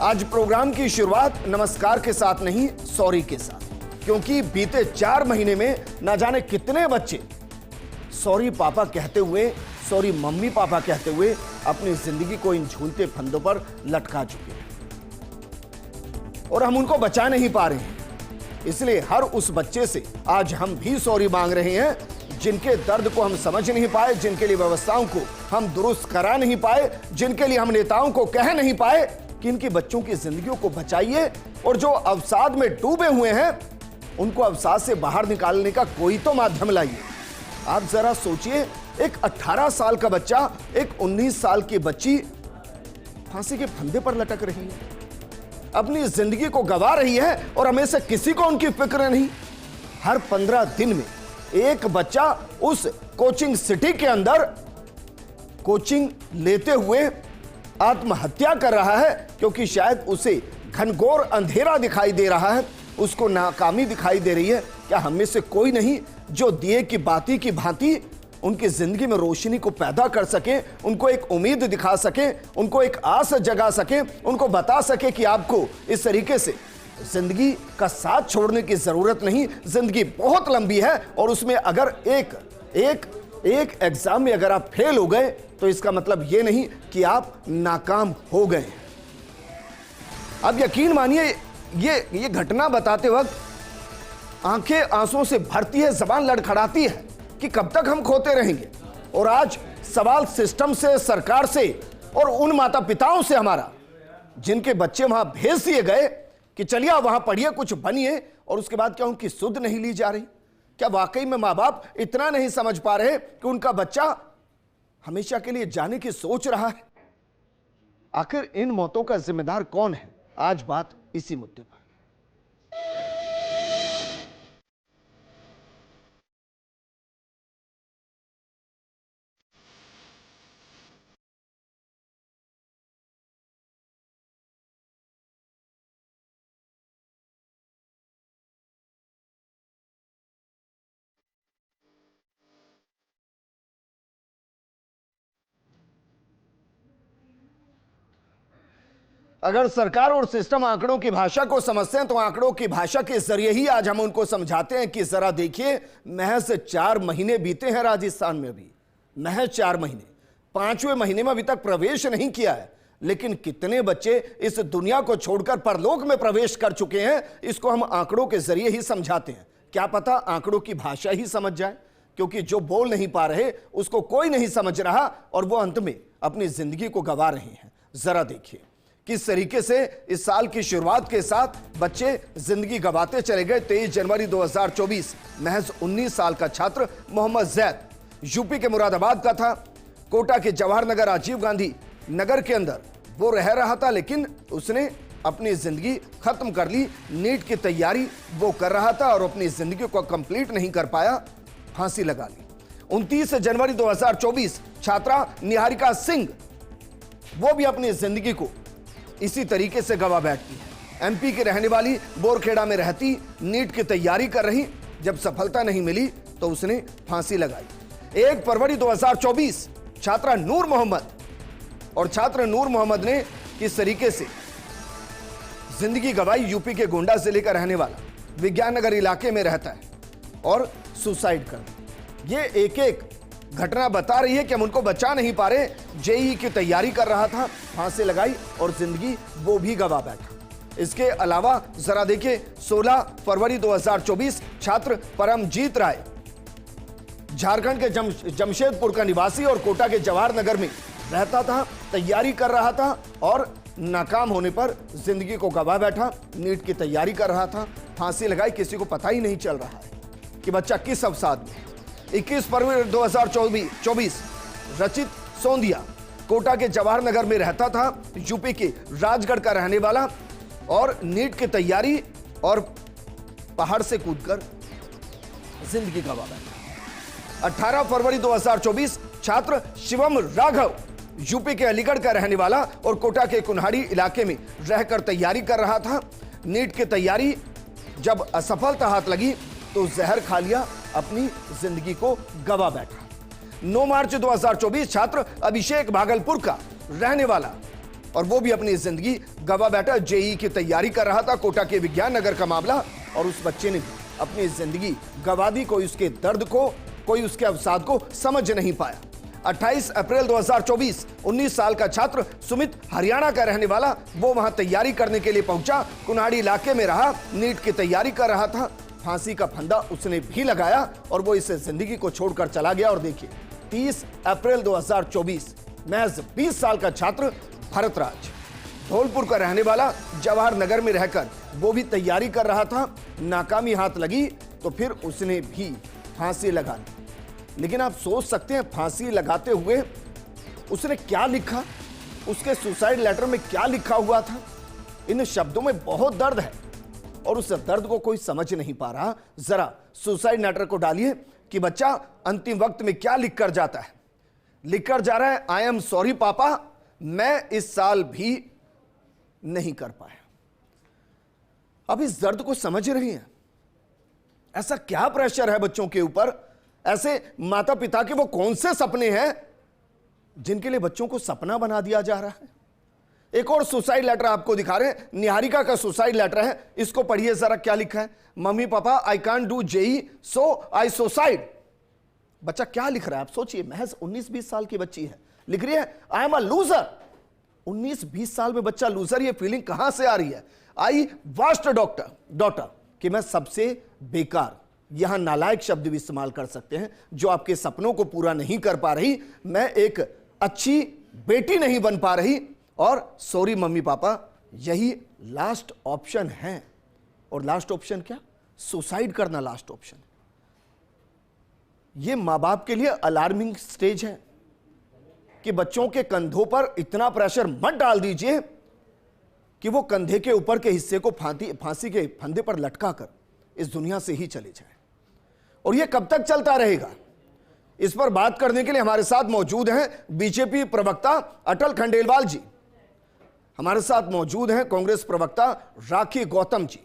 आज प्रोग्राम की शुरुआत नमस्कार के साथ नहीं, सॉरी के साथ, क्योंकि बीते 4 महीने में ना जाने कितने बच्चे सॉरी पापा कहते हुए, सॉरी मम्मी पापा कहते हुए अपनी जिंदगी को इन झूलते फंदों पर लटका चुके हैं और हम उनको बचा नहीं पा रहे हैं। इसलिए हर उस बच्चे से आज हम भी सॉरी मांग रहे हैं जिनके दर्द को हम समझ नहीं पाए, जिनके लिए व्यवस्थाओं को हम दुरुस्त करा नहीं पाए, जिनके लिए हम नेताओं को कह नहीं पाए कि इनकी बच्चों की जिंदगियों को बचाइए, और जो अवसाद में डूबे हुए हैं उनको अवसाद से बाहर निकालने का कोई तो माध्यम लाइए। आप जरा सोचिए, एक 18 साल का बच्चा, एक 19 साल की बच्ची फांसी के फंदे पर लटक रही है, अपनी जिंदगी को गंवा रही है और हमें से किसी को उनकी फिक्र नहीं। हर 15 दिन में एक बच्चा उस कोचिंग सिटी के अंदर कोचिंग लेते हुए आत्महत्या कर रहा है, क्योंकि शायद उसे घनघोर अंधेरा दिखाई दे रहा है, उसको नाकामी दिखाई दे रही है। क्या हम में से कोई नहीं जो दिए की बाती की भांति उनकी जिंदगी में रोशनी को पैदा कर सके, उनको एक उम्मीद दिखा सके, उनको एक आस जगा सके, उनको बता सके कि आपको इस तरीके से जिंदगी का साथ छोड़ने की जरूरत नहीं, जिंदगी बहुत लंबी है और उसमें अगर एक एग्जाम में अगर आप फेल हो गए तो इसका मतलब यह नहीं कि आप नाकाम हो गए। अब यकीन मानिए, ये घटना बताते वक्त आंखें आंसुओं से भरती है, जबान लड़खड़ाती है कि कब तक हम खोते रहेंगे। और आज सवाल सिस्टम से, सरकार से और उन माता पिताओं से हमारा जिनके बच्चे वहां भेज दिए गए कि चलिए आप वहां पढ़िए, कुछ बनिए, और उसके बाद क्या उनकी सुध नहीं ली जा रही? क्या वाकई में मां बाप इतना नहीं समझ पा रहे कि उनका बच्चा हमेशा के लिए जाने की सोच रहा है? आखिर इन मौतों का जिम्मेदार कौन है? आज बात इसी मुद्दे पर। अगर सरकार और सिस्टम आंकड़ों की भाषा को समझते हैं तो आंकड़ों की भाषा के जरिए ही आज हम उनको समझाते हैं कि जरा देखिए, महज 4 महीने बीते हैं राजस्थान में, अभी महज 4 महीने, 5वें महीने में अभी तक प्रवेश नहीं किया है, लेकिन कितने बच्चे इस दुनिया को छोड़कर परलोक में प्रवेश कर चुके हैं, इसको हम आंकड़ों के जरिए ही समझाते हैं। क्या पता आंकड़ों की भाषा ही समझ जाए, क्योंकि जो बोल नहीं पा रहे उसको कोई नहीं समझ रहा और वो अंत में अपनी जिंदगी को गंवा रहे हैं। जरा देखिए किस तरीके से इस साल की शुरुआत के साथ बच्चे जिंदगी गंवाते चले गए। 23 जनवरी 2024 महज 19 साल का छात्र मोहम्मद जैद यूपी के मुरादाबाद का था। कोटा के जवाहर नगर राजीव गांधी नगर के अंदर वो रह रहा था, लेकिन उसने अपनी जिंदगी खत्म कर ली। नीट की तैयारी वो कर रहा था और अपनी जिंदगी को कंप्लीट नहीं कर पाया, फांसी लगा ली। 29 जनवरी 2024 छात्रा निहारिका सिंह वो भी अपनी जिंदगी को इसी तरीके से गंवा बैठती है। एमपी की रहने वाली बोरखेड़ा में रहती, नीट की तैयारी कर रही, जब सफलता नहीं मिली तो उसने फांसी लगाई। 1 फरवरी 2024 छात्रा नूर मोहम्मद, और छात्र नूर मोहम्मद ने किस तरीके से जिंदगी गंवाई। यूपी के गोंडा जिले का रहने वाला, विज्ञान नगर इलाके में रहता है और सुसाइड कर। ये एक घटना बता रही है कि हम उनको बचा नहीं पा रहे। जेईई की तैयारी कर रहा था, फांसी लगाई और जिंदगी वो भी गंवा बैठा। इसके अलावा जरा देखिए, 16 फरवरी 2024 छात्र परमजीत राय झारखंड के जमशेदपुर का निवासी और कोटा के जवाहर नगर में रहता था, तैयारी कर रहा था और नाकाम होने पर जिंदगी को गंवा बैठा। नीट की तैयारी कर रहा था, फांसी लगाई, किसी को पता ही नहीं चल रहा है कि बच्चा किस अवसाद में। 21 फरवरी 2024 रचित सोंधिया कोटा के जवाहर नगर में रहता था, यूपी के राजगढ़ का रहने वाला, और नीट की तैयारी और पहाड़ से कूदकर जिंदगी गंवा बैठा। 18 फरवरी 2024 छात्र शिवम राघव यूपी के अलीगढ़ का रहने वाला और कोटा के कुन्हाड़ी इलाके में रहकर तैयारी कर रहा था। नीट की तैयारी जब असफलता हाथ लगी तो जहर खा लिया, अपनी जिंदगी को गंवा बैठा। 9 मार्च 2024 छात्र अभिषेक भागलपुर का रहने वाला और वो भी अपनी जिंदगी गवा बैठा। जेईई की तैयारी कर रहा था, कोटा के विज्ञान नगर का मामला, और उस बच्चे ने अपनी जिंदगी गवा दी। कोई उसके दर्द को, कोई उसके अवसाद को समझ नहीं पाया। 28 अप्रैल 2024, 19 साल का छात्र सुमित, हरियाणा का रहने वाला, वो वहां तैयारी करने के लिए पहुंचा। कुन्हाड़ी इलाके में रहा, नीट की तैयारी कर रहा था। फांसी का फंदा उसने भी लगाया और वो इस जिंदगी को छोड़कर चला गया। और देखिए 30 अप्रैल 2024, महज 20 साल का छात्र भरतराज, धौलपुर का रहने वाला, जवाहर नगर में रहकर वो भी तैयारी कर रहा था। नाकामी हाथ लगी तो फिर उसने भी फांसी लगा ली। लेकिन आप सोच सकते हैं फांसी लगाते हुए उसने क्या लिखा, उसके सुसाइड लेटर में क्या लिखा हुआ था। इन शब्दों में बहुत दर्द है और उस दर्द को कोई समझ नहीं पा रहा। जरा सुसाइड लेटर को डालिए कि बच्चा अंतिम वक्त में क्या लिखकर जाता है। लिखकर जा रहा है, आई एम सॉरी पापा, मैं इस साल भी नहीं कर पाया। अब इस दर्द को समझ रही हैं? ऐसा क्या प्रेशर है बच्चों के ऊपर? ऐसे माता पिता के वो कौन से सपने हैं जिनके लिए बच्चों को सपना बना दिया जा रहा है? एक और सुसाइड लेटर आपको दिखा रहे हैं, निहारिका का सुसाइड लेटर है। इसको पढ़िए जरा, क्या लिखा है। Mummy papa, I can't do JEE so I suicide. बच्चा क्या लिख रहा है आप सोचिए। महज 19-20 साल की बच्ची है, लिख रही है आई एम अ लूजर। 19-20 साल में बच्चा लूजर, ये फीलिंग कहां से आ रही है? आई वास्ट डॉटर, कि मैं सबसे बेकार, यहां नालायक शब्द भी इस्तेमाल कर सकते हैं, जो आपके सपनों को पूरा नहीं कर पा रही। मैं एक अच्छी बेटी नहीं बन पा रही, और सॉरी मम्मी पापा, यही लास्ट ऑप्शन है। और लास्ट ऑप्शन क्या? सुसाइड करना लास्ट ऑप्शन। यह मां बाप के लिए अलार्मिंग स्टेज है कि बच्चों के कंधों पर इतना प्रेशर मत डाल दीजिए कि वो कंधे के ऊपर के हिस्से को फांसी के फंदे पर लटका कर इस दुनिया से ही चले जाए। और यह कब तक चलता रहेगा? इस पर बात करने के लिए हमारे साथ मौजूद हैं बीजेपी प्रवक्ता अटल खंडेलवाल जी, हमारे साथ मौजूद हैं कांग्रेस प्रवक्ता राखी गौतम जी,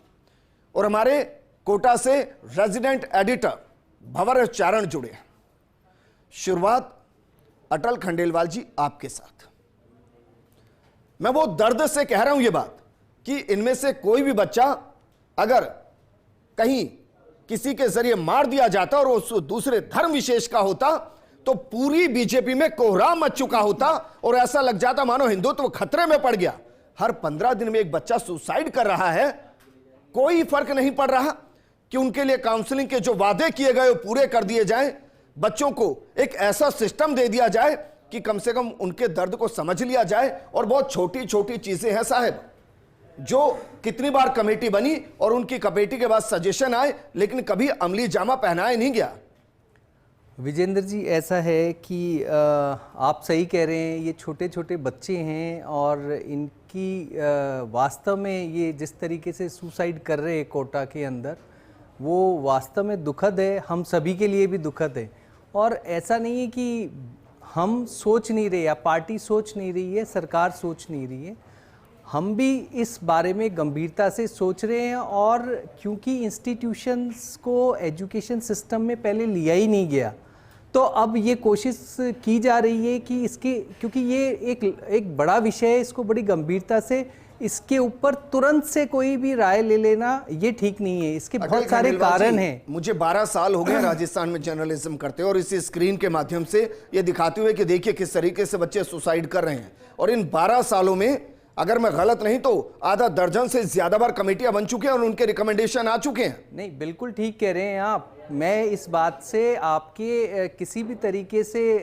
और हमारे कोटा से रेजिडेंट एडिटर भंवर चारण जुड़े हैं। शुरुआत अटल खंडेलवाल जी आपके साथ। मैं वो दर्द से कह रहा हूं ये बात कि इनमें से कोई भी बच्चा अगर कहीं किसी के जरिए मार दिया जाता और उस दूसरे धर्म विशेष का होता तो पूरी बीजेपी में कोहराम मच चुका होता और ऐसा लग जाता मानो हिंदुत्व खतरे में पड़ गया। हर 15 दिन में एक बच्चा सुसाइड कर रहा है, कोई फर्क नहीं पड़ रहा कि उनके लिए काउंसलिंग के जो वादे किए गए वो पूरे कर दिए जाएं। बच्चों को एक ऐसा सिस्टम दे दिया जाए कि कम से कम उनके दर्द को समझ लिया जाए। और बहुत छोटी छोटी चीजें हैं साहब, जो कितनी बार कमेटी बनी और उनकी कमेटी के बाद सजेशन आए, लेकिन कभी अमली जामा पहनाया नहीं गया। विजेंद्र जी, ऐसा है कि आप सही कह रहे हैं, ये छोटे छोटे बच्चे हैं और इनकी वास्तव में ये जिस तरीके से सुसाइड कर रहे हैं कोटा के अंदर, वो वास्तव में दुखद है, हम सभी के लिए भी दुखद है। और ऐसा नहीं है कि हम सोच नहीं रहे या पार्टी सोच नहीं रही है, सरकार सोच नहीं रही है, हम भी इस बारे में गंभीरता से सोच रहे हैं। और क्योंकि इंस्टीट्यूशंस को एजुकेशन सिस्टम में पहले लिया ही नहीं गया, तो अब ये कोशिश की जा रही है कि इसके, क्योंकि ये एक बड़ा विषय है, इसको बड़ी गंभीरता से, इसके ऊपर तुरंत से कोई भी राय ले लेना ये ठीक नहीं है। इसके बहुत सारे कारण हैं। मुझे 12 साल हो गए राजस्थान में जर्नलिज्म करते और इसी स्क्रीन के माध्यम से ये दिखाते हुए कि देखिए किस तरीके से बच्चे सुसाइड कर रहे हैं। और इन 12 सालों में अगर मैं गलत नहीं तो आधा दर्जन से ज्यादा बार कमेटियां बन चुकी हैं और उनके रिकमेंडेशन आ चुके हैं। नहीं, बिल्कुल ठीक कह रहे हैं आप। मैं इस बात से आपके किसी भी तरीके से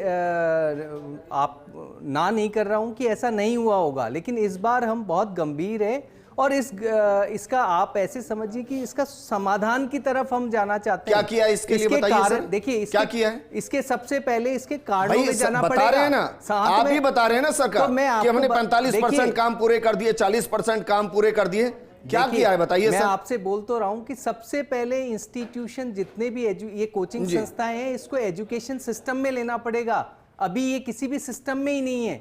आप ना नहीं कर रहा हूं कि ऐसा नहीं हुआ होगा, लेकिन इस बार हम बहुत गंभीर है और इसका आप ऐसे समझिए कि इसका समाधान की तरफ हम जाना चाहते हैं। क्या किया इसके लिए बताइए सर। देखिए क्या किया है? इसके सबसे पहले इसके कारणों में जाना पड़ेगा। बता रहे हैं ना, आप भी बता रहे हैं ना सरकार कि हमने 45% काम पूरे कर दिए, 40% काम पूरे कर दिए। क्या किया है बताइए सर। मैं आपसे बोल तो रहा हूं कि सबसे पहले इंस्टीट्यूशन जितने भी ये कोचिंग संस्थाएं हैं, इसको एजुकेशन सिस्टम में लेना पड़ेगा। अभी ये किसी भी सिस्टम में ही नहीं है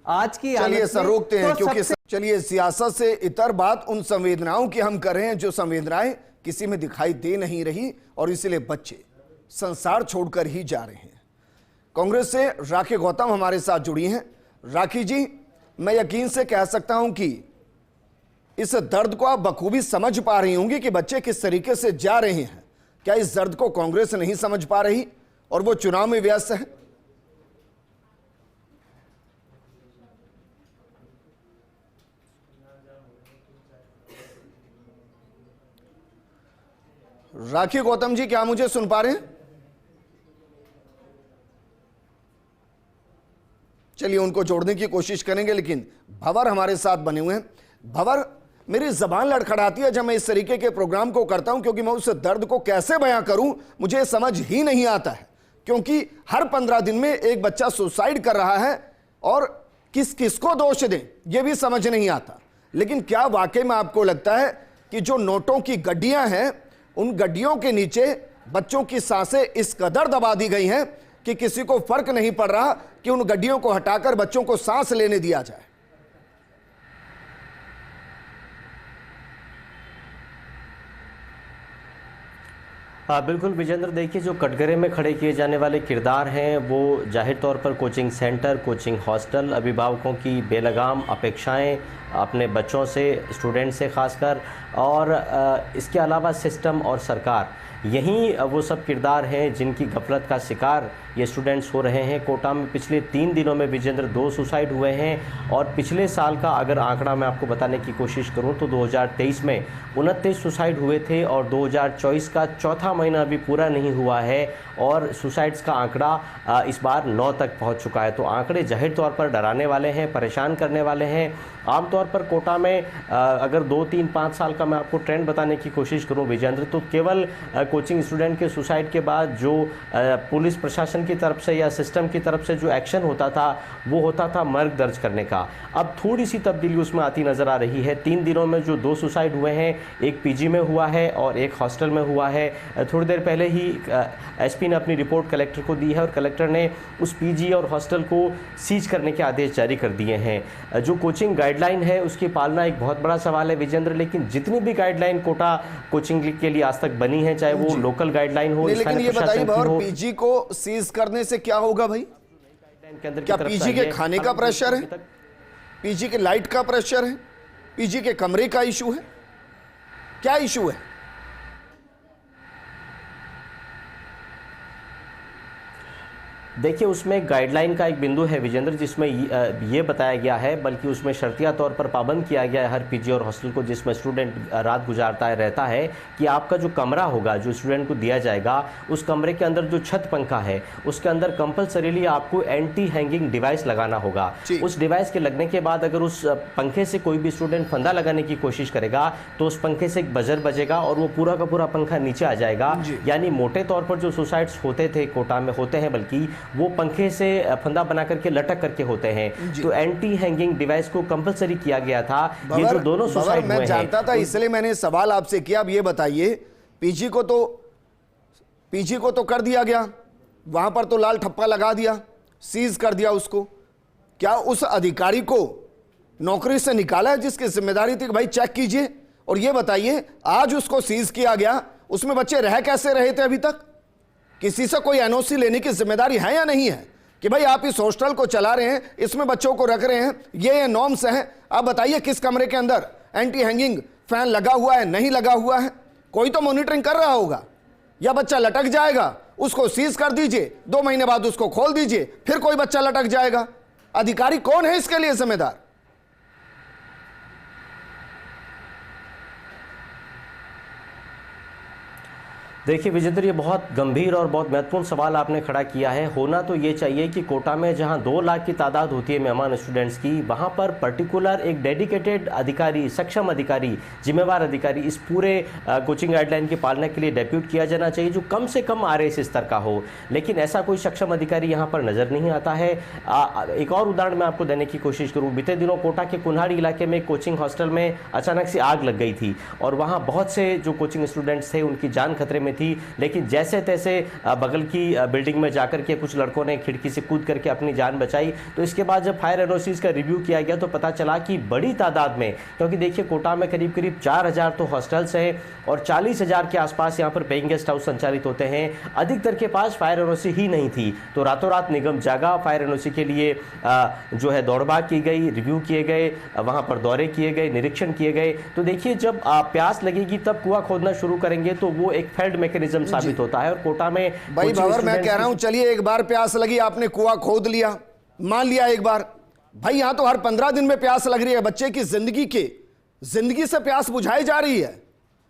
आज की। चलिए सर रोकते हैं, क्योंकि चलिए सियासत से इतर बात उन संवेदनाओं की हम कर रहे हैं जो संवेदनाएं किसी में दिखाई दे नहीं रही और इसलिए बच्चे संसार छोड़कर ही जा रहे हैं। कांग्रेस से राखी गौतम हमारे साथ जुड़ी हैं। राखी जी, मैं यकीन से कह सकता हूं कि इस दर्द को आप बखूबी समझ पा रही होंगी कि बच्चे किस तरीके से जा रहे हैं। क्या इस दर्द को कांग्रेस नहीं समझ पा रही और वो चुनाव में व्यस्त है? राखी गौतम जी, क्या मुझे सुन पा रहे हैं? चलिए उनको जोड़ने की कोशिश करेंगे, लेकिन भंवर हमारे साथ बने हुए हैं। भंवर, मेरी जबान लड़खड़ाती है जब मैं इस तरीके के प्रोग्राम को करता हूं, क्योंकि मैं उस दर्द को कैसे बयां करूं मुझे समझ ही नहीं आता है। क्योंकि हर 15 दिन में एक बच्चा सुसाइड कर रहा है और किस किस को दोष दें यह भी समझ नहीं आता। लेकिन क्या वाकई में आपको लगता है कि जो नोटों की गड्डियां हैं, उन गड्डियों के नीचे बच्चों की सांसें इस कदर दबा दी गई हैं कि किसी को फर्क नहीं पड़ रहा कि उन गड्डियों को हटाकर बच्चों को सांस लेने दिया जाए? हाँ बिल्कुल विजेंद्र, देखिए जो कटघरे में खड़े किए जाने वाले किरदार हैं वो जाहिर तौर पर कोचिंग सेंटर, कोचिंग हॉस्टल, अभिभावकों की बेलगाम अपेक्षाएं अपने बच्चों से, स्टूडेंट से खासकर, और इसके अलावा सिस्टम और सरकार, यही वो सब किरदार हैं जिनकी गफलत का शिकार ये स्टूडेंट्स हो रहे हैं। कोटा में पिछले 3 दिनों में विजेंद्र 2 सुसाइड हुए हैं और पिछले साल का अगर आंकड़ा मैं आपको बताने की कोशिश करूं तो 2023 में 29 सुसाइड हुए थे और 2024 का चौथा महीना अभी पूरा नहीं हुआ है और सुसाइड्स का आंकड़ा इस बार 9 तक पहुंच चुका है। तो आंकड़े जाहिर तौर पर डराने वाले हैं, परेशान करने वाले हैं। आमतौर पर कोटा में अगर 2, 3, 5 साल का मैं आपको ट्रेंड बताने की कोशिश करूं विजेंद्र, तो केवल कोचिंग स्टूडेंट के सुसाइड के बाद जो पुलिस प्रशासन की तरफ से या सिस्टम की तरफ से जो एक्शन होता था वो होता था मर्ग दर्ज करने का। अब थोड़ी सी तब्दीली उसमें आती नज़र आ रही है। 3 दिनों में जो 2 सुसाइड हुए हैं, एक पीजी में हुआ है और एक हॉस्टल में हुआ है। थोड़ी देर पहले ही एसपी ने अपनी रिपोर्ट कलेक्टर को दी है और कलेक्टर ने उस पीजी और हॉस्टल को सीज करने के आदेश जारी कर दिए हैं। जो कोचिंग गाइडलाइन है उसकी पालना एक बहुत बड़ा सवाल है विजेंद्र, लेकिन जितनी भी गाइडलाइन कोटा कोचिंग के लिए आज तक बनी है, चाहे वो लोकल गाइडलाइन हो, लेकिन ये बताइए पीजी को सीज करने से क्या होगा भाई? क्या पीजी के खाने का प्रेशर है, पीजी के लाइट का प्रेशर है, पीजी के कमरे का इशू है, क्या इशू है? देखिए उसमें गाइडलाइन का एक बिंदु है विजेंद्र जिसमें ये बताया गया है, बल्कि उसमें शर्तिया तौर पर पाबंद किया गया है हर पीजी और हॉस्टल को जिसमें स्टूडेंट रात गुजारता है रहता है कि आपका जो कमरा होगा जो स्टूडेंट को दिया जाएगा उस कमरे के अंदर जो छत पंखा है उसके अंदर कंपलसरीली आपको एंटी हैंगिंग डिवाइस लगाना होगा। उस डिवाइस के लगने के बाद अगर उस पंखे से कोई भी स्टूडेंट फंदा लगाने की कोशिश करेगा तो उस पंखे से एक बजर बजेगा और वो पूरा का पूरा पंखा नीचे आ जाएगा। यानी मोटे तौर पर जो सुसाइड्स होते थे कोटा में होते हैं, बल्कि वो पंखे से फंदा बना करके लटक करके होते हैं। तो एंटी हैंगिंग डिवाइस को कंपलसरी किया गया था। ये जो दोनों सुसाइड हुए हैं मैं जानता था, इसलिए मैंने सवाल आपसे किया। अब ये बताइए, पीजी को तो कर दिया गया, वहां पर तो लाल ठप्पा लगा दिया, सीज कर दिया उसको। क्या उस अधिकारी को नौकरी से निकाला है जिसकी जिम्मेदारी थी कि भाई चेक कीजिए? और ये बताइए, आज उसको सीज किया गया, उसमें बच्चे रह कैसे रहे थे अभी तक? किसी से कोई एनओसी लेने की जिम्मेदारी है या नहीं है कि भाई आप इस हॉस्टल को चला रहे हैं, इसमें बच्चों को रख रहे हैं, ये नॉर्म्स हैं? आप बताइए किस कमरे के अंदर एंटी हैंगिंग फैन लगा हुआ है, नहीं लगा हुआ है? कोई तो मॉनिटरिंग कर रहा होगा। या बच्चा लटक जाएगा, उसको सीज कर दीजिए, 2 महीने बाद उसको खोल दीजिए, फिर कोई बच्चा लटक जाएगा। अधिकारी कौन है इसके लिए जिम्मेदार? देखिए विजेंद्र, ये बहुत गंभीर और बहुत महत्वपूर्ण सवाल आपने खड़ा किया है। होना तो ये चाहिए कि कोटा में जहां 2 लाख की तादाद होती है मेहमान स्टूडेंट्स की, वहां पर पर्टिकुलर एक डेडिकेटेड अधिकारी, सक्षम अधिकारी, जिम्मेवार अधिकारी इस पूरे कोचिंग गाइडलाइन की पालना के लिए डेप्यूट किया जाना चाहिए जो कम से कम RAS स्तर का हो। लेकिन ऐसा कोई सक्षम अधिकारी यहाँ पर नज़र नहीं आता है। एक और उदाहरण मैं आपको देने की कोशिश करूँ। बीते दिनों कोटा के कुन्हाड़ी इलाके में कोचिंग हॉस्टल में अचानक से आग लग गई थी और वहाँ बहुत से जो कोचिंग स्टूडेंट्स थे उनकी जान खतरे में थी, लेकिन जैसे तैसे बगल की बिल्डिंग में जाकर के कुछ लड़कों ने खिड़की से कूद करके अपनी जान बचाई। तो इसके बाद जब फायर एनओसीज का रिव्यू किया गया तो पता चला कि बड़ी तादाद में, क्योंकि देखिए कोटा में करीब करीब 4000 तो हॉस्टल्स हैं और 40,000 के आसपास यहाँ पर पेइंग गेस्ट हाउस संचालित होते हैं, अधिकतर के पास फायर एनओसी ही नहीं थी। तो रातों रात निगम जागा, फायर एनओसी के लिए जो है दौड़भाग की गई, रिव्यू किए गए, वहाँ पर दौरे किए गए, निरीक्षण किए गए। तो देखिए जब प्यास लगेगी तब कुआं खोदना शुरू करेंगे तो वो एक फेल्ड मैकेनिज्म साबित होता है। और कोटा में भाई भंवर, मैं कह रहा हूं चलिए एक बार प्यास लगी, आपने कुआं खोद लिया, मान लिया एक बार, भाई यहां तो हर 15 दिन में प्यास लग रही है, बच्चे की जिंदगी से प्यास बुझाई जा रही है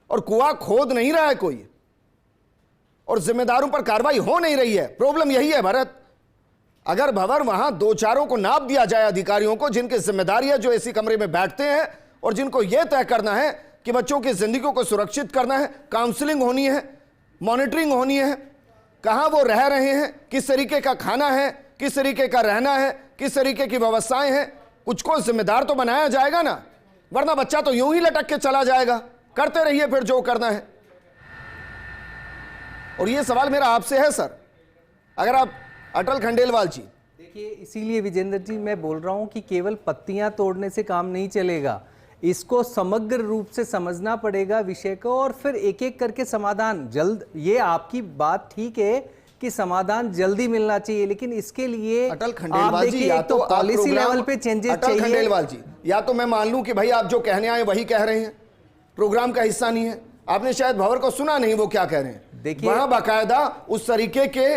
और कुआं खोद नहीं रहा है कोई, और जिम्मेदारों पर कार्रवाई हो नहीं रही है। प्रॉब्लम यही है भरत, अगर भंवर वहां 2-4 को नाप दिया जाए अधिकारियों को, जिनकी जिम्मेदारी है, जो एसी कमरे में बैठते हैं और जिनको यह तय करना है कि बच्चों की जिंदगी को सुरक्षित करना है, काउंसलिंग होनी है, मॉनिटरिंग होनी है, कहां वो रह रहे हैं, किस तरीके का खाना है, किस तरीके का रहना है, किस तरीके की व्यवस्थाएं हैं, कुछ को जिम्मेदार तो बनाया जाएगा ना, वरना बच्चा तो यूं ही लटक के चला जाएगा। करते रहिए फिर जो करना है। और ये सवाल मेरा आपसे है सर, अगर आप अटल खंडेलवाल जी, देखिए इसीलिए विजेंद्र जी मैं बोल रहा हूं कि केवल पत्तियां तोड़ने से काम नहीं चलेगा, इसको समग्र रूप से समझना पड़ेगा विषय को, और फिर एक एक करके समाधान जल्द, ये आपकी बात ठीक है कि समाधान जल्दी मिलना चाहिए, लेकिन इसके लिए अटल खंडेलवाल जी, या तो पॉलिसी लेवल पे चेंजेस चाहिए। अटल खंडेलवाल जी, या तो मैं मान लूं कि भाई आप जो कहने आए वही कह रहे हैं, प्रोग्राम का हिस्सा नहीं है, आपने शायद भंवर को सुना नहीं वो क्या कह रहे हैं। देखिए वहां बाकायदा उस तरीके के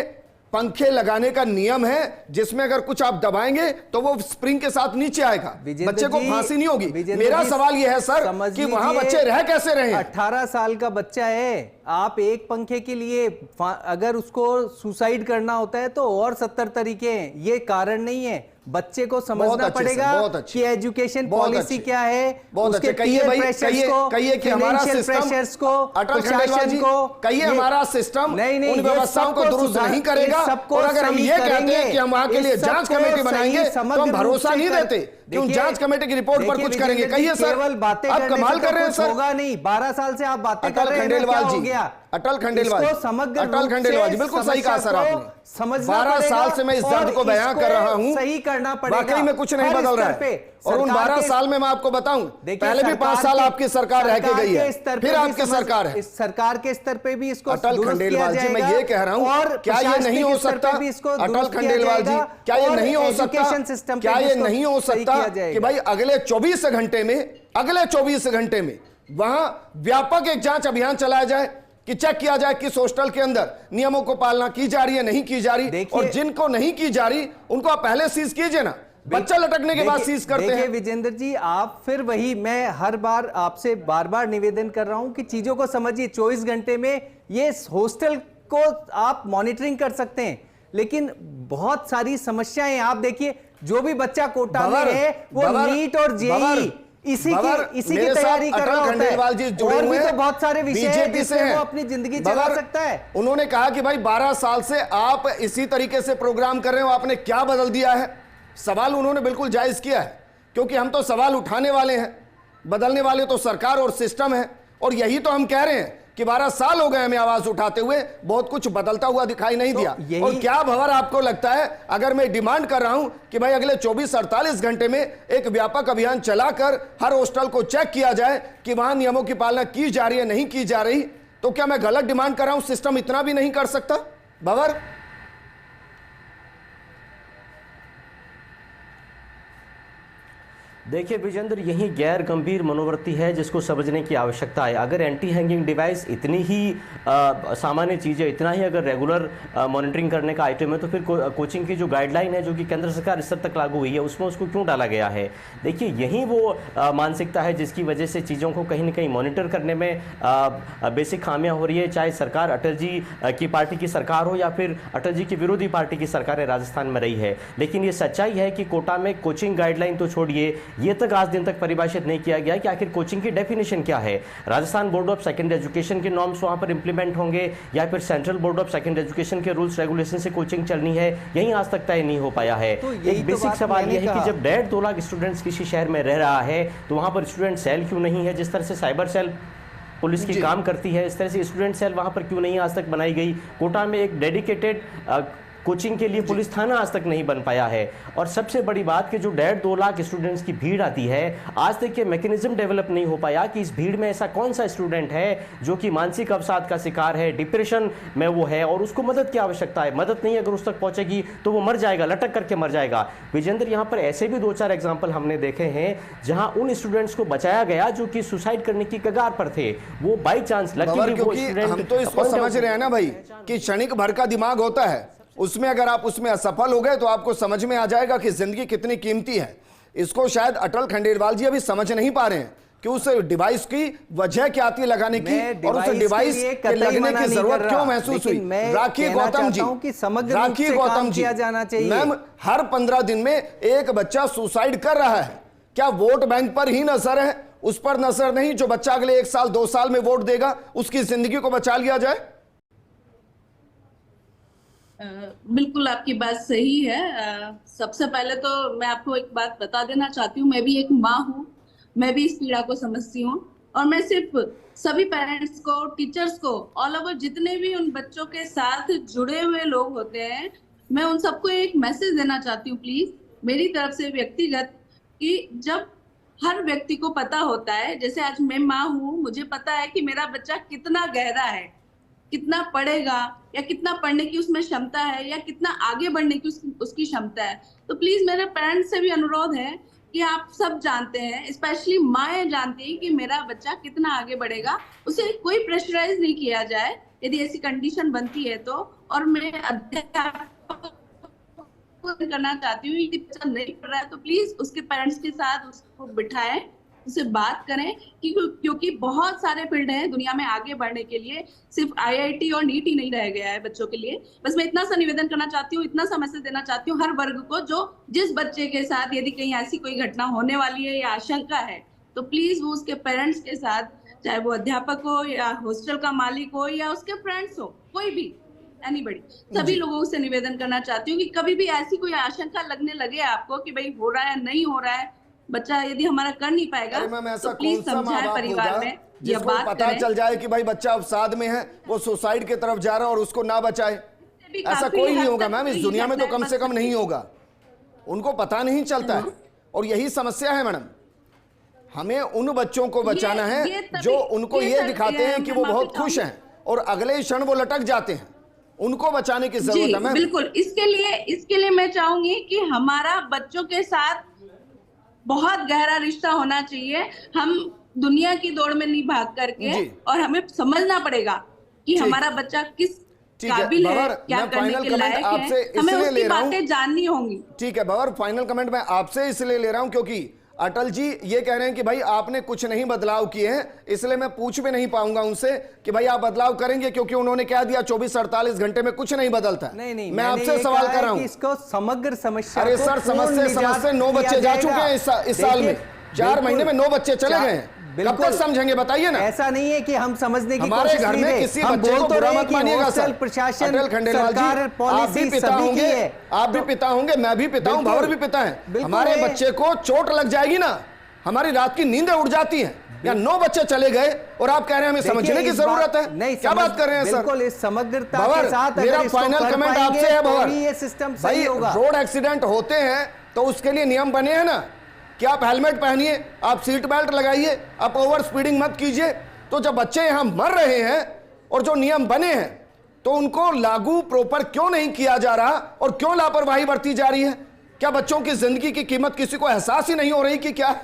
पंखे लगाने का नियम है जिसमें अगर कुछ आप दबाएंगे तो वो स्प्रिंग के साथ नीचे आएगा, बच्चे को फांसी नहीं होगी। मेरा सवाल यह है सर कि वहां बच्चे रह कैसे रहे हैं? 18 साल का बच्चा है, आप एक पंखे के लिए अगर उसको सुसाइड करना होता है तो और 70 तरीके हैं, ये कारण नहीं है। बच्चे को समझना पड़ेगा कि एजुकेशन पॉलिसी क्या है, उसके पीयर प्रेशर्स को, फाइनेंशियल प्रेशर्स को, प्रशासन को, कहिए हमारा सिस्टम उन व्यवस्थाओं को दुरुस्त नहीं करेगा। और अगर हम ये कहते हैं कि हम वहां के लिए जांच कमेटी बनाएंगे तो हम भरोसा नहीं देते कि उन जांच कमेटी की रिपोर्ट पर कुछ करेंगे। कहिए सर, केवल बातें आप कमाल कर रहे हैं सर। होगा नहीं, 12 साल से आप बातें कर रहे हैं, खंडेलवाल क्या जी, हो गया? अटल खंडेलवाल, समग्र अटल खंडेलवाल जी, बिल्कुल सही कहा सर आपने। 12 साल से मैं इस दर्द को बयां कर रहा हूं, सही करना पड़ेगा, वाकई में कुछ नहीं बदल रहा है। और उन 12 साल में मैं आपको बताऊं, पहले भी 5 साल आपकी सरकार रह के गई है, फिर आपकी सरकार है। इस सरकार के स्तर पे भी इसको अटल खंडेलवाल जी, मैं ये कह रहा हूं, क्या ये नहीं हो सकता? अटल खंडेलवाल जी, क्या ये नहीं हो सकता? क्या ये नहीं हो सकता कि भाई अगले 24 घंटे में वहां व्यापक एक जांच अभियान चलाया जाए कि चेक किया जाए किस हॉस्टल के अंदर नियमों को पालना की जा रही है, नहीं की जा रही, और जिनको नहीं की जा रही उनको आप पहले सीज कीजिए ना, बच्चा लटकने के बाद सीज करते हैं। विजेंद्र जी, आप फिर वही, मैं हर बार आपसे बार निवेदन कर रहा हूं कि चीजों को समझिए। 24 घंटे में ये हॉस्टल को आप मॉनिटरिंग कर सकते हैं, लेकिन बहुत सारी समस्याएं आप देखिए, जो भी बच्चा कोटा में है वो नीट और जेईई इसी की तैयारी कर रहा होता है, और भी तो बहुत सारे विषय हैं जिससे वो अपनी जिंदगी चला सकता है। उन्होंने कहा कि भाई 12 साल से आप इसी तरीके से प्रोग्राम कर रहे हो, आपने क्या बदल दिया है? सवाल उन्होंने बिल्कुल जायज किया है, क्योंकि हम तो सवाल उठाने वाले हैं, बदलने वाले तो सरकार और सिस्टम है। और यही तो हम कह रहे हैं कि 12 साल हो गए हमें आवाज उठाते हुए, बहुत कुछ बदलता हुआ दिखाई नहीं दिया। और क्या भंवर आपको लगता है, अगर मैं डिमांड कर रहा हूं कि भाई अगले 24-48 घंटे में एक व्यापक अभियान चलाकर हर हॉस्टल को चेक किया जाए कि वहां नियमों की पालना की जा रही है, नहीं की जा रही, तो क्या मैं गलत डिमांड कर रहा हूं? सिस्टम इतना भी नहीं कर सकता भंवर? देखिए विजेंद्र, यही गैर गंभीर मनोवृत्ति है जिसको समझने की आवश्यकता है। अगर एंटी हैंगिंग डिवाइस इतनी ही सामान्य चीज़ है, इतना ही अगर रेगुलर मॉनिटरिंग करने का आइटम है, तो फिर कोचिंग की जो गाइडलाइन है जो कि केंद्र सरकार स्तर तक लागू हुई है, उसमें उसको क्यों डाला गया है? देखिए यही वो मानसिकता है जिसकी वजह से चीज़ों को कहीं ना कहीं मॉनिटर करने में बेसिक खामियां हो रही है। चाहे सरकार अटल जी की पार्टी की सरकार हो या फिर अटल जी की विरोधी पार्टी की सरकारें राजस्थान में रही है, लेकिन ये सच्चाई है कि कोटा में कोचिंग गाइडलाइन तो छोड़िए, ये तक आज दिन तक परिभाषित नहीं किया गया कि आखिर कोचिंग की डेफिनेशन क्या है। Rajasthan board of secondary education के नॉर्म्स वहां पर इंप्लीमेंट होंगे या फिर central board of secondary education के रूल्स रेगुलेशन से कोचिंग चलनी है, यही आज तक तय नहीं हो पाया है। तो एक बेसिक सवाल यह है कि जब 1.5-2 लाख स्टूडेंट्स किसी शहर में रह रहा है तो वहां पर स्टूडेंट सेल क्यों नहीं है? जिस तरह से साइबर सेल पुलिस की काम करती है, इस तरह से स्टूडेंट सेल वहां पर क्यों नहीं आज तक बनाई गई? कोटा में एक डेडिकेटेड कोचिंग के लिए पुलिस थाना आज तक नहीं बन पाया है। और सबसे बड़ी बात कि जो 1.5-2 लाख स्टूडेंट्स की भीड़ आती है, आज तक ये मैकेनिज्म डेवलप नहीं हो पाया कि इस भीड़ में ऐसा कौन सा स्टूडेंट है जो कि मानसिक अवसाद का शिकार है, डिप्रेशन में वो है और उसको मदद की आवश्यकता है। मदद नहीं अगर उस तक पहुंचेगी तो वो मर जाएगा, लटक करके मर जाएगा। विजेंद्र, यहाँ पर ऐसे भी 2-4 एग्जाम्पल हमने देखे हैं जहाँ उन स्टूडेंट्स को बचाया गया जो कि सुसाइड करने की कगार पर थे, वो बाई चांस क्योंकि हम तो इसको समझ रहे हैं ना भाई कि क्षणिक भर का दिमाग होता है, उसमें अगर आप उसमें असफल हो गए तो आपको समझ में आ जाएगा कि जिंदगी कितनी कीमती है। इसको शायद अटल खंडेलवाल जी अभी समझ नहीं पा रहे हैं कि उस डिवाइस की वजह क्या थी लगाने की और उस डिवाइस के लगने की जरूरत क्यों महसूस हुई। राखी गौतम जी, राखी गौतम जी, मैम हर 15 दिन में एक बच्चा सुसाइड कर रहा है। क्या वोट बैंक पर ही नजर है, उस पर नजर नहीं जो बच्चा अगले 1 साल 2 साल में वोट देगा उसकी जिंदगी को बचा लिया जाए? बिल्कुल आपकी बात सही है। सबसे पहले तो मैं आपको एक बात बता देना चाहती हूँ, मैं भी एक माँ हूँ, मैं भी इस पीड़ा को समझती हूँ और मैं सिर्फ सभी पेरेंट्स को, टीचर्स को, ऑल ओवर जितने भी उन बच्चों के साथ जुड़े हुए लोग होते हैं, मैं उन सबको एक मैसेज देना चाहती हूँ प्लीज मेरी तरफ से व्यक्तिगत, कि जब हर व्यक्ति को पता होता है, जैसे आज मैं माँ हूँ, मुझे पता है कि मेरा बच्चा कितना गहरा है, कितना पढ़ेगा या कितना पढ़ने की उसमें क्षमता है या कितना आगे बढ़ने की उसकी क्षमता है। तो प्लीज मेरे पेरेंट्स से भी अनुरोध है कि आप सब जानते हैं, स्पेशली माएँ जानती हैं कि मेरा बच्चा कितना आगे बढ़ेगा, उसे कोई प्रेशराइज नहीं किया जाए यदि ऐसी कंडीशन बनती है तो। और मैं अध्यापक करना चाहती हूँ, यदि बच्चा नहीं पढ़ रहा है तो प्लीज उसके पेरेंट्स के साथ उसको बिठाएं, उससे बात करें, क्योंकि बहुत सारे फील्ड हैं दुनिया में आगे बढ़ने के लिए, सिर्फ IIT और नीट ही नहीं रह गया है बच्चों के लिए। बस मैं इतना सा निवेदन करना चाहती हूँ, इतना सा मैसेज देना चाहती हूँ हर वर्ग को, जो जिस बच्चे के साथ यदि कहीं ऐसी कोई घटना होने वाली है या आशंका है तो प्लीज वो उसके पेरेंट्स के साथ, चाहे वो अध्यापक हो या हॉस्टल का मालिक हो या उसके फ्रेंड्स हो, कोई भी एनीबडी, सभी लोगों से निवेदन करना चाहती हूँ कि कभी भी ऐसी कोई आशंका लगने लगे आपको कि भाई हो रहा है, नहीं हो रहा है, बच्चा यदि हमारा कर नहीं पाएगा तो प्लीज समझाएं परिवार में, या बात पता चल जाए कि भाई बच्चा अवसाद में है, वो सुसाइड की तरफ जा रहा है और उसको ना बचाए। ऐसा कोई नहीं होगा मैम, इस दुनिया में तो कम से कम नहीं होगा। उनको पता नहीं चलता है और यही समस्या है मैडम। हमें उन बच्चों को बचाना है जो उनको ये दिखाते हैं कि वो बहुत खुश हैं और अगले क्षण वो लटक जाते हैं, उनको बचाने की जरूरत है मैम। बिल्कुल, इसके लिए मैं चाहूंगी कि हमारा बच्चों के साथ बहुत गहरा रिश्ता होना चाहिए। हम दुनिया की दौड़ में नहीं भाग करके, और हमें समझना पड़ेगा कि हमारा बच्चा किस काबिल है, क्या करने के लायक है, हमें उसकी बातें जाननी होंगी। ठीक है बबर, फाइनल कमेंट मैं आपसे इसलिए ले रहा हूं क्योंकि अटल जी ये कह रहे हैं कि भाई आपने कुछ नहीं बदलाव किए हैं, इसलिए मैं पूछ भी नहीं पाऊंगा उनसे कि भाई आप बदलाव करेंगे, क्योंकि उन्होंने कह दिया 24-48 घंटे में कुछ नहीं बदलता। नहीं, मैं आपसे सवाल कर रहा हूं, इसको समग्र समस्या, अरे सर समझते 9 बच्चे जा चुके हैं इस साल में, 4 महीने में 9 बच्चे चले गए हैं। कब तक समझेंगे बताइए ना। ऐसा नहीं है कि हम समझने की हमारे घर में किसी बच्चे को बुरा मत मानिएगा सर। प्रशासन, अटल खंडेलवाल जी, आप भी पिता होंगे, आप भी पिता होंगे, मैं भी पिता हूं, भंवर भी पिता है। हमारे बच्चे को चोट लग जाएगी ना, हमारी रात की नींदें उड़ जाती हैं। या 9 बच्चे चले गए और आप कह रहे हैं हमें समझने की जरूरत है। नहीं, क्या बात कर रहे हैं सर? बिल्कुल इस समग्रता के साथ मेरा फाइनल कमेंट आपसे है भंवर, ये सिस्टम भाई सही होगा। रोड एक्सीडेंट होते हैं तो उसके लिए नियम बने हैं ना कि आप हेलमेट पहनिए, आप सीट बेल्ट लगाइए, आप ओवर स्पीडिंग मत कीजिए। तो जब बच्चे यहां मर रहे हैं और जो नियम बने हैं तो उनको लागू प्रॉपर क्यों नहीं किया जा रहा और क्यों लापरवाही बरती जा रही है? क्या बच्चों की जिंदगी की कीमत किसी को एहसास ही नहीं हो रही कि क्या?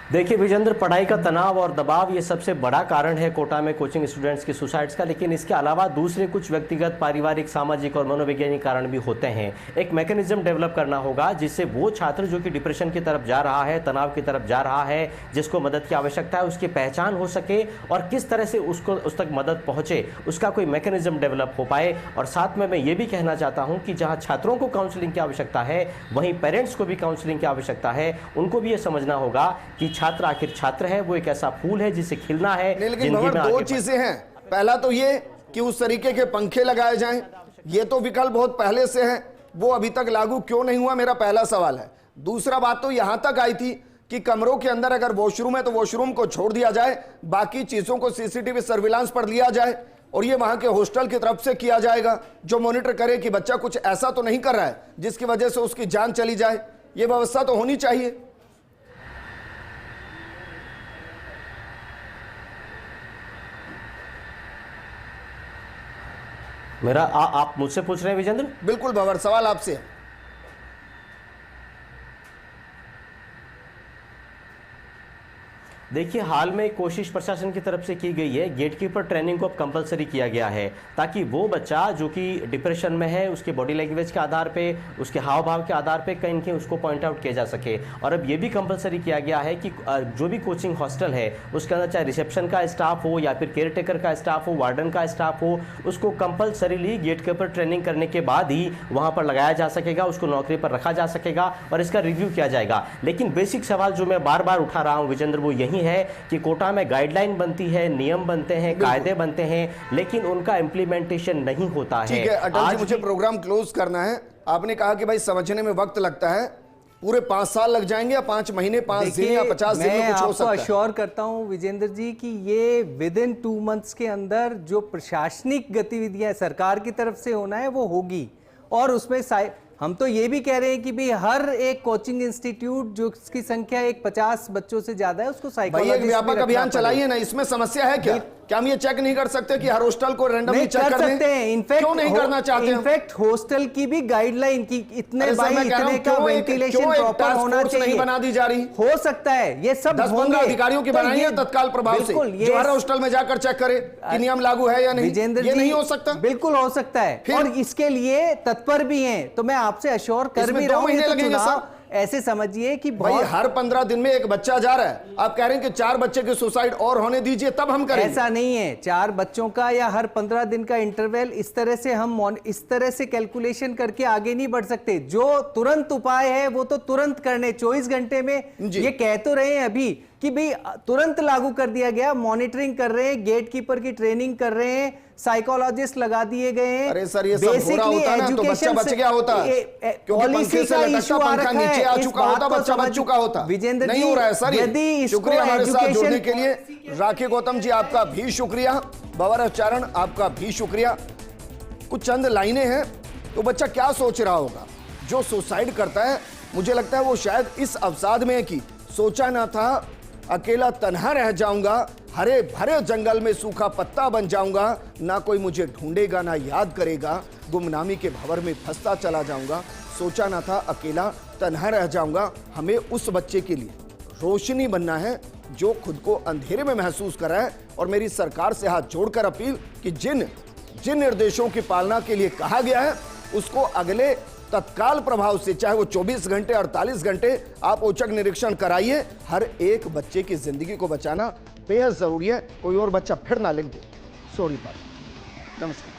देखिए विजेंद्र, पढ़ाई का तनाव और दबाव ये सबसे बड़ा कारण है कोटा में कोचिंग स्टूडेंट्स की सुसाइड्स का, लेकिन इसके अलावा दूसरे कुछ व्यक्तिगत, पारिवारिक, सामाजिक और मनोवैज्ञानिक कारण भी होते हैं। एक मैकेनिज्म डेवलप करना होगा जिससे वो छात्र जो कि डिप्रेशन की तरफ जा रहा है, तनाव की तरफ जा रहा है, जिसको मदद की आवश्यकता है, उसकी पहचान हो सके और किस तरह से उसको उस तक मदद पहुँचे, उसका कोई मैकेनिज्म डेवलप हो पाए। और साथ में मैं ये भी कहना चाहता हूँ कि जहाँ छात्रों को काउंसलिंग की आवश्यकता है वहीं पेरेंट्स को भी काउंसलिंग की आवश्यकता है। उनको भी ये समझना होगा कि छात्र आखिर छात्र है, वो एक ऐसा फूल है जिसे खिलना है। लेकिन दो चीजें हैं, पहला तो ये कि उस तरीके के पंखे लगाए जाएं, ये तो विकल्प बहुत पहले से है। वो अभी तक लागू क्यों नहीं हुआ, मेरा पहला सवाल है। दूसरा बात तो यहां तक आई थी कि कमरों के अंदर अगर वॉशरूम है तो वॉशरूम को छोड़ दिया जाए, बाकी चीजों को सीसीटीवी सर्विलांस पर लिया जाए और ये वहां के हॉस्टल की तरफ से किया जाएगा, जो मॉनिटर करे कि बच्चा कुछ ऐसा तो नहीं कर रहा है जिसकी वजह से उसकी जान चली जाए। ये व्यवस्था तो होनी चाहिए। मेरा आप मुझसे पूछ रहे हैं विजेंद्र? बिल्कुल भंवर, सवाल आपसे है। देखिए, हाल में कोशिश प्रशासन की तरफ से की गई है, गेटकीपर ट्रेनिंग को अब कंपलसरी किया गया है ताकि वो बच्चा जो कि डिप्रेशन में है उसके बॉडी लैंग्वेज के आधार पे, उसके हाव भाव के आधार पे कहीं कहीं उसको पॉइंट आउट किया जा सके। और अब ये भी कंपलसरी किया गया है कि जो भी कोचिंग हॉस्टल है उसके अंदर चाहे रिसेप्शन का स्टाफ हो या फिर केयर टेकर का स्टाफ हो, वार्डन का स्टाफ हो, उसको कंपलसरीली गेटकीपर ट्रेनिंग करने के बाद ही वहाँ पर लगाया जा सकेगा, उसको नौकरी पर रखा जा सकेगा और इसका रिव्यू किया जाएगा। लेकिन बेसिक सवाल जो मैं बार बार उठा रहा हूँ विजेंद्र, वो यही है कि कोटा में गाइडलाइन बनती है, नियम बनते हैं, कायदे बनते हैं, लेकिन उनका इम्प्लीमेंटेशन नहीं होता है। ठीक है अटल जी, मुझे प्रोग्राम क्लोज करना है। आपने कहा कि भाई समझने में वक्त लगता है, पूरे 5 साल लग जाएंगे या 5 महीने, 5 दिन या 50 दिन में कुछ हो सकता है? मैं आपको अश्योर करता हूं विजेंद्र जी कि ये विद इन 2 मंथ्स के अंदर जो प्रशासनिक गतिविधियां सरकार की तरफ से होना है वो होगी। और उसमें हम तो ये भी कह रहे हैं कि भी हर एक कोचिंग इंस्टीट्यूट जो इसकी संख्या 50 बच्चों से ज्यादा है उसको साइकोलॉजिस्ट एक व्यापक अभियान चलाइए ना, इसमें समस्या है क्या? क्या हम ये चेक नहीं कर सकते कि हर हॉस्टल को रैंडमली चेक कर सकते हैं? इनफैक्ट क्यों नहीं करना चाहते? इनफैक्ट हॉस्टल की भी गाइडलाइन की इतने बाई इतने का वेंटिलेशन प्रॉपर होना चाहिए, नहीं बना दी जा रही? हो सकता है ये सब 10-15 अधिकारियों की बनाई है तत्काल प्रभाव से, जो हर हॉस्टल में जाकर चेक करे कि नियम लागू है या नहीं। ये नहीं हो सकता? बिल्कुल हो सकता है और इसके लिए तत्पर भी हैं। तो मैं आपसे अश्योर कर भी रहा हूं, 2 महीने लगेंगे सर। ऐसे समझिए कि भाई हर 15 दिन में एक बच्चा जा रहा है, आप कह रहे हैं कि 4 बच्चे की सुसाइड और होने दीजिए तब हम करेंगे। ऐसा नहीं है, 4 बच्चों का या हर 15 दिन का इंटरवल, इस तरह से हम इस तरह से कैलकुलेशन करके आगे नहीं बढ़ सकते। जो तुरंत उपाय है वो तो तुरंत करने, 24 घंटे में। ये कह तो रहे हैं अभी कि भाई तुरंत लागू कर दिया गया, मॉनिटरिंग कर रहे हैं, गेट कीपर की ट्रेनिंग कर रहे हैं, साइकोलॉजिस्ट लगा दिए गए हैं। अरे सर ये सब हो रहा होता ना तो बच्चा बच गया होता, क्योंकि पंखे से लटकता पंखा नीचे आ चुका होता, बच्चा बच चुका होता। विजेंद्र नहीं हो रहा है सर। यदि शुक्रिया हमारे साथ जुड़ने के लिए। राखी गौतम जी आपका भी शुक्रिया, भंवर चरण आपका भी शुक्रिया। कुछ चंद लाइनें हैं तो बच्चा क्या सोच रहा होगा जो सुसाइड करता है? मुझे लगता है वो शायद इस अवसाद में कि सोचा ना था अकेला तन्हा रह जाऊंगा, हरे भरे जंगल में सूखा पत्ता बन जाऊंगा, ना कोई मुझे ढूंढेगा ना याद करेगा, गुमनामी के भंवर में फंसता चला जाऊंगा। सोचा ना था अकेला तन्हा रह जाऊंगा। हमें उस बच्चे के लिए रोशनी बनना है जो खुद को अंधेरे में महसूस कर रहा है। और मेरी सरकार से हाथ जोड़कर अपील कि जिन निर्देशों की पालना के लिए कहा गया है उसको अगले तत्काल प्रभाव से, चाहे वो 24 घंटे 48 घंटे, आप औचक निरीक्षण कराइए। हर एक बच्चे की जिंदगी को बचाना बेहद जरूरी है। कोई और बच्चा फिर ना लिख दे। सॉरी बात। नमस्कार।